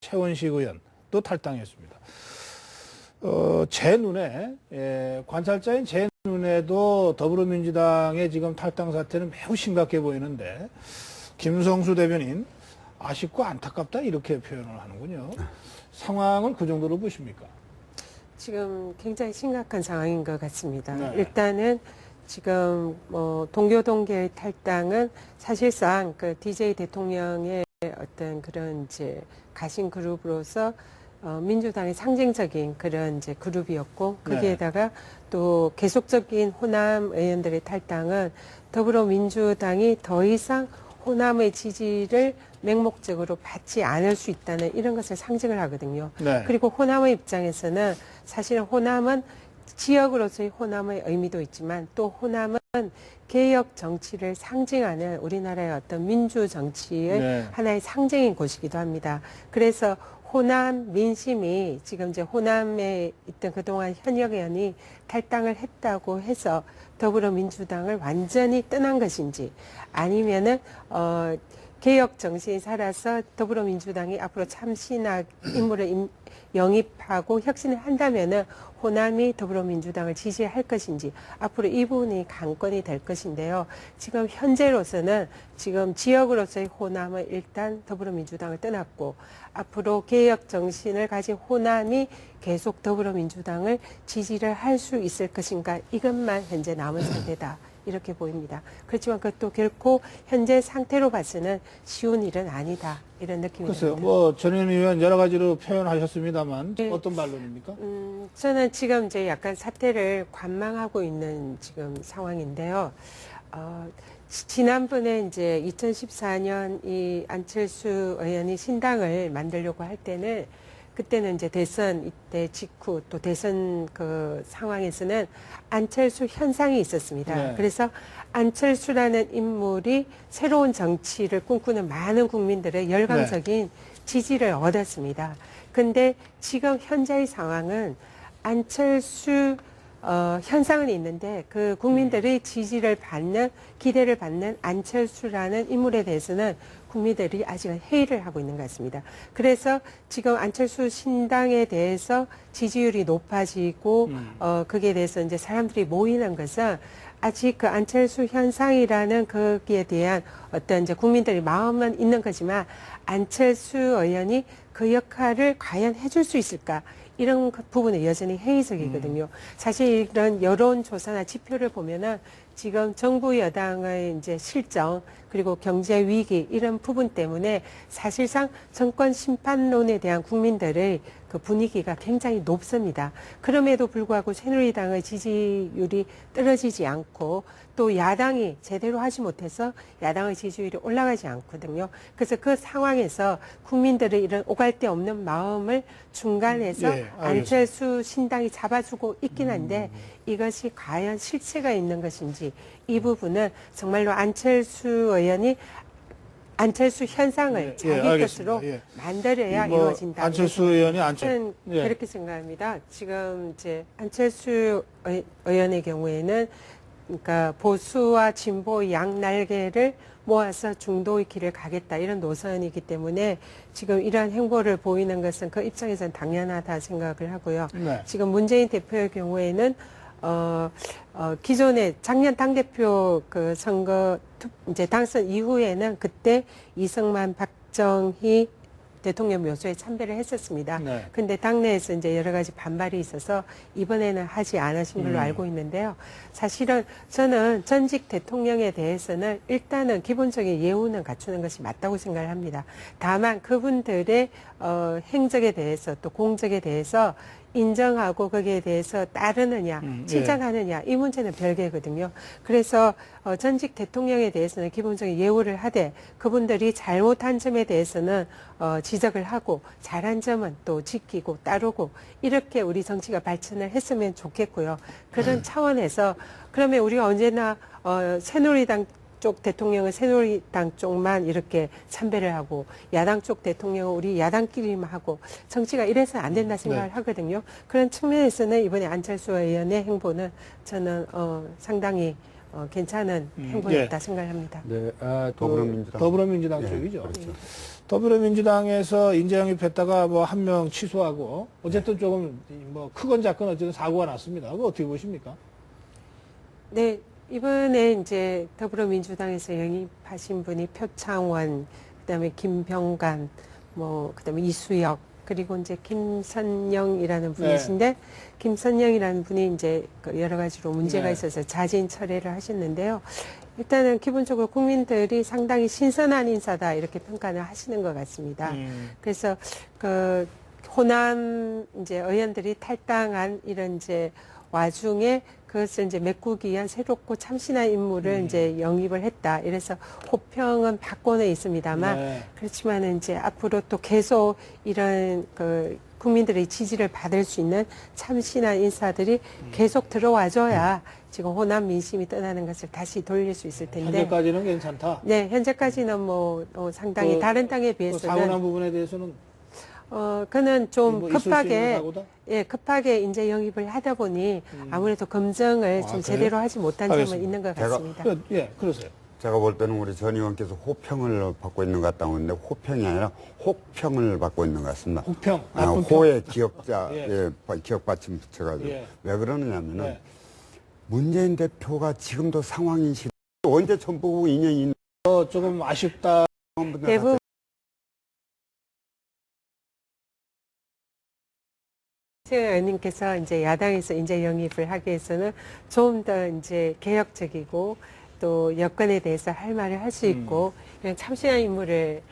최원식 의원도 탈당했습니다. 제 눈에, 관찰자인 제 눈에도 더불어민주당의 지금 탈당 사태는 매우 심각해 보이는데, 김성수 대변인, 아쉽고 안타깝다 이렇게 표현을 하는군요. 상황을 그 정도로 보십니까? 지금 굉장히 심각한 상황인 것 같습니다. 네. 일단은 지금 동교 동계의 탈당은 사실상 그 DJ 대통령의 어떤 그런 이제 가신 그룹으로서 민주당의 상징적인 그런 이제 그룹이었고, 거기에다가 또 계속적인 호남 의원들의 탈당은 더불어민주당이 더 이상 호남의 지지를 맹목적으로 받지 않을 수 있다는 이런 것을 상징을 하거든요. 네. 그리고 호남의 입장에서는 사실은 호남은 지역으로서의 호남의 의미도 있지만 또 호남은 개혁 정치를 상징하는 우리나라의 어떤 민주 정치의 하나의 상징인 곳이기도 합니다. 그래서 호남 민심이 지금 이제 호남에 있던 그동안 현역 의원이 탈당을 했다고 해서 더불어민주당을 완전히 떠난 것인지, 아니면은 개혁 정신이 살아서 더불어민주당이 앞으로 참신한 인물을 영입하고 혁신을 한다면은 호남이 더불어민주당을 지지할 것인지, 앞으로 이 부분이 관건이 될 것인데요. 지금 현재로서는 지금 지역으로서의 호남은 일단 더불어민주당을 떠났고, 앞으로 개혁 정신을 가진 호남이 계속 더불어민주당을 지지를 할 수 있을 것인가, 이것만 현재 남은 상태다, 이렇게 보입니다. 그렇지만 그것도 결코 현재 상태로 봐서는 쉬운 일은 아니다, 이런 느낌이 듭니다. 글쎄요, 전현희 의원 여러 가지로 표현하셨습니다만 어떤 반론입니까? 저는 지금 이제 약간 사태를 관망하고 있는 지금 상황인데요. 지난번에 이제 2014년 이 안철수 의원이 신당을 만들려고 할 때는, 그때는 이제 대선 이때 직후 또 대선 그 상황에서는 안철수 현상이 있었습니다. 그래서 안철수라는 인물이 새로운 정치를 꿈꾸는 많은 국민들의 열광적인 지지를 얻었습니다. 근데 지금 현재의 상황은 안철수 현상은 있는데 그 국민들의 지지를 받는, 기대를 받는 안철수라는 인물에 대해서는 국민들이 아직은 회의를 하고 있는 것 같습니다. 그래서 지금 안철수 신당에 대해서 지지율이 높아지고 거기에 대해서 이제 사람들이 모이는 것은 아직 그 안철수 현상이라는 거기에 대한 어떤 이제 국민들의 마음은 있는 거지만, 안철수 의원이 그 역할을 과연 해줄 수 있을까, 이런 부분은 여전히 회의적이거든요. 사실 이런 여론조사나 지표를 보면은 지금 정부 여당의 이제 실정, 그리고 경제 위기, 이런 부분 때문에 사실상 정권 심판론에 대한 국민들의 그 분위기가 굉장히 높습니다. 그럼에도 불구하고 새누리당의 지지율이 떨어지지 않고, 또 야당이 제대로 하지 못해서 야당의 지지율이 올라가지 않거든요. 그래서 그 상황에서 국민들의 이런 오갈 데 없는 마음을 중간에서 안철수 신당이 잡아주고 있긴 한데, 이것이 과연 실체가 있는 것인지, 이 부분은 정말로 안철수 의원이 안철수 현상을 자기 것으로 만들어야 이루어진다. 안철수 의원이 저는 그렇게 생각합니다. 지금 이제 안철수 의원의 경우에는 그러니까 보수와 진보 양날개를 모아서 중도의 길을 가겠다, 이런 노선이기 때문에 지금 이러한 행보를 보이는 것은 그 입장에서는 당연하다 생각을 하고요. 지금 문재인 대표의 경우에는 기존에 작년 당대표 그 선거 이제 당선 이후에는 그때 이승만, 박정희 대통령 묘소에 참배를 했었습니다. 근데 당내에서 이제 여러 가지 반발이 있어서 이번에는 하지 않으신 걸로 알고 있는데요. 사실은 저는 전직 대통령에 대해서는 일단은 기본적인 예우는 갖추는 것이 맞다고 생각을 합니다. 다만 그분들의 행적에 대해서 또 공적에 대해서 인정하고 거기에 대해서 따르느냐, 칭찬하느냐, 이 문제는 별개거든요. 그래서 전직 대통령에 대해서는 기본적인 예우를 하되, 그분들이 잘못한 점에 대해서는 지적을 하고, 잘한 점은 또 지키고 따르고, 이렇게 우리 정치가 발전을 했으면 좋겠고요. 그런 차원에서 그러면 우리가 언제나 새누리당 쪽 대통령은 새누리당 쪽만 이렇게 참배를 하고, 야당 쪽 대통령은 우리 야당끼리만 하고, 정치가 이래서 안 된다 생각을 하거든요. 그런 측면에서는 이번에 안철수 의원의 행보는 저는 상당히 괜찮은 행보였다 생각을 합니다. 더불어민주당. 더불어민주당 쪽이죠. 그렇죠. 더불어민주당에서 인재 영입했다가 뭐 한 명 취소하고 어쨌든 조금 뭐 크건 작건 어쨌든 사고가 났습니다. 그거 어떻게 보십니까? 네, 이번에 이제 더불어민주당에서 영입하신 분이 표창원, 그다음에 김병관, 뭐 그다음에 이수혁, 그리고 이제 김선영이라는 분이신데 김선영이라는 분이 이제 그 여러 가지로 문제가 네. 있어서 자진 철회를 하셨는데요. 일단은 기본적으로 국민들이 상당히 신선한 인사다 이렇게 평가를 하시는 것 같습니다. 그래서 그 호남 이제 의원들이 탈당한 이런 이제 와중에 그것을 이제 메꾸기 위한 새롭고 참신한 인물을 이제 영입을 했다. 이래서 호평은 받고는 있습니다만 네. 그렇지만은 이제 앞으로 또 계속 이런 그 국민들의 지지를 받을 수 있는 참신한 인사들이 계속 들어와줘야 지금 호남 민심이 떠나는 것을 다시 돌릴 수 있을 텐데. 현재까지는 괜찮다. 네, 현재까지는 뭐 상당히 다른 땅에 그 비해서는 사고 난 부분에 대해서는 그는 좀 뭐 있을 수 있는 급하게, 사고다? 예, 급하게 인재 영입을 하다 보니 아무래도 검증을 좀 그래요? 제대로 하지 못한 점은 알겠습니다. 있는 것 같습니다. 예, 그러세요. 제가 볼 때는 우리 전 의원께서 호평을 받고 있는 것 같다고 하는데 호평이 아니라 혹평을 받고 있는 것 같습니다. 혹평, 나쁜 평. 호의 기억자, 예. 예, 기억 받침 붙여가지고. 예. 왜 그러느냐면은 네. 문재인 대표가 지금도 상황이 싫어. 언제 전부 인연이 있는 조금 아쉽다. 분들 대부분 새 의원님께서 이제 야당에서 인재 영입을 하기 위해서는 좀 더 이제 개혁적이고 또 여건에 대해서 할 말을 할 수 있고 이런 참신한 인물을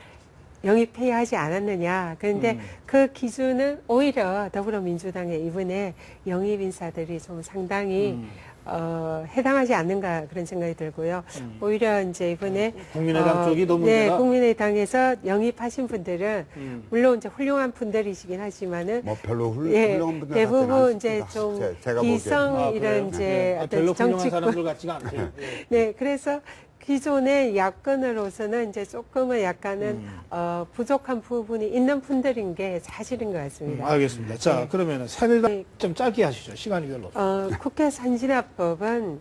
영입해야 하지 않았느냐. 그런데 그 기준은 오히려 더불어민주당의 이번에 영입 인사들이 좀 상당히 해당하지 않는가 그런 생각이 들고요. 오히려 이제 이번에 국민의당 쪽이 더 네, 문제다? 국민의당에서 영입하신 분들은 물론 이제 훌륭한 분들이시긴 하지만은 뭐 별로 예, 훌륭한 분들 대부분 같지는 이제 않습니다. 좀 제가 보기에는. 기성 이런 그래요? 이제 예. 어떤 별로 훌륭한 정치권 사람들 같지가 않대요. 예. 네, 그래서 기존의 야권으로서는 이제 조금은 약간은 부족한 부분이 있는 분들인 게 사실인 것 같습니다. 알겠습니다. 자, 네. 그러면 새누리당 네. 좀 짧게 하시죠. 시간이 별로 없어요. 국회 선진화법은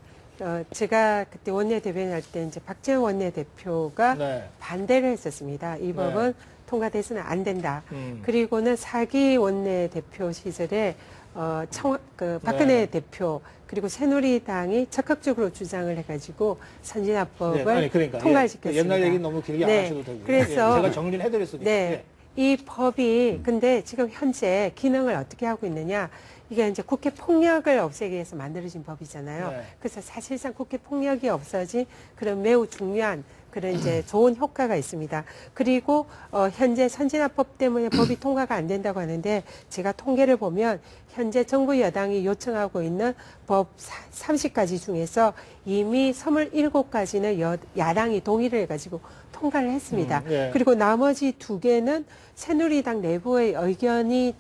제가 그때 원내대변인 할 때 이제 박재원 원내대표가 네. 반대를 했었습니다. 이 법은 네. 통과돼서는 안 된다. 그리고는 사기 원내대표 시절에 박근혜 네. 대표 그리고 새누리당이 적극적으로 주장을 해가지고 선진화법을 네, 아니, 그러니까, 통과시켰습니다. 옛날 얘기 너무 길게 네, 안 하셔도 되고요. 그래서 예, 제가 정리를 해드렸으니까. 네, 이 법이 근데 지금 현재 기능을 어떻게 하고 있느냐? 이게 이제 국회 폭력을 없애기 위해서 만들어진 법이잖아요. 네. 그래서 사실상 국회 폭력이 없어진 그런 매우 중요한 그런 이제 좋은 효과가 있습니다. 그리고 현재 선진화법 때문에 법이 통과가 안 된다고 하는데 제가 통계를 보면 현재 정부 여당이 요청하고 있는 법 30가지 중에서 이미 27가지는 야당이 동의를 해가지고 통과를 했습니다. 예. 그리고 나머지 2개는 새누리당 내부의 의견이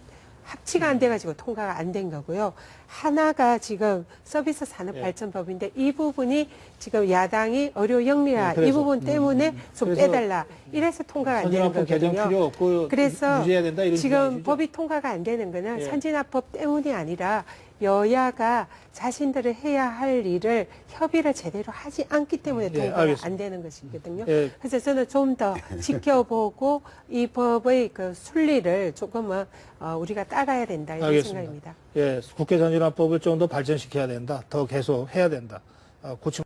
합치가 안 돼가지고 통과가 안 된 거고요. 하나가 지금 서비스 산업발전법인데 이 부분이 지금 야당이 의료 영리화 이 부분 때문에 좀 그래서 빼달라. 이래서 통과가 안 되는 선진화법 개정 거거든요. 필요 없고 그래서 유지해야 된다 이런 지금 주장이시죠? 법이 통과가 안 되는 거는 예. 선진화법 때문이 아니라 여야가 자신들을 해야 할 일을 협의를 제대로 하지 않기 때문에 통과가 알겠습니다. 안 되는 것이거든요. 예. 그래서 저는 좀 더 지켜보고 이 법의 그 순리를 조금은 우리가 따라야 된다 이런 알겠습니다. 생각입니다. 예, 국회 선진화법을 좀 더 발전시켜야 된다. 더 계속 해야 된다. 고충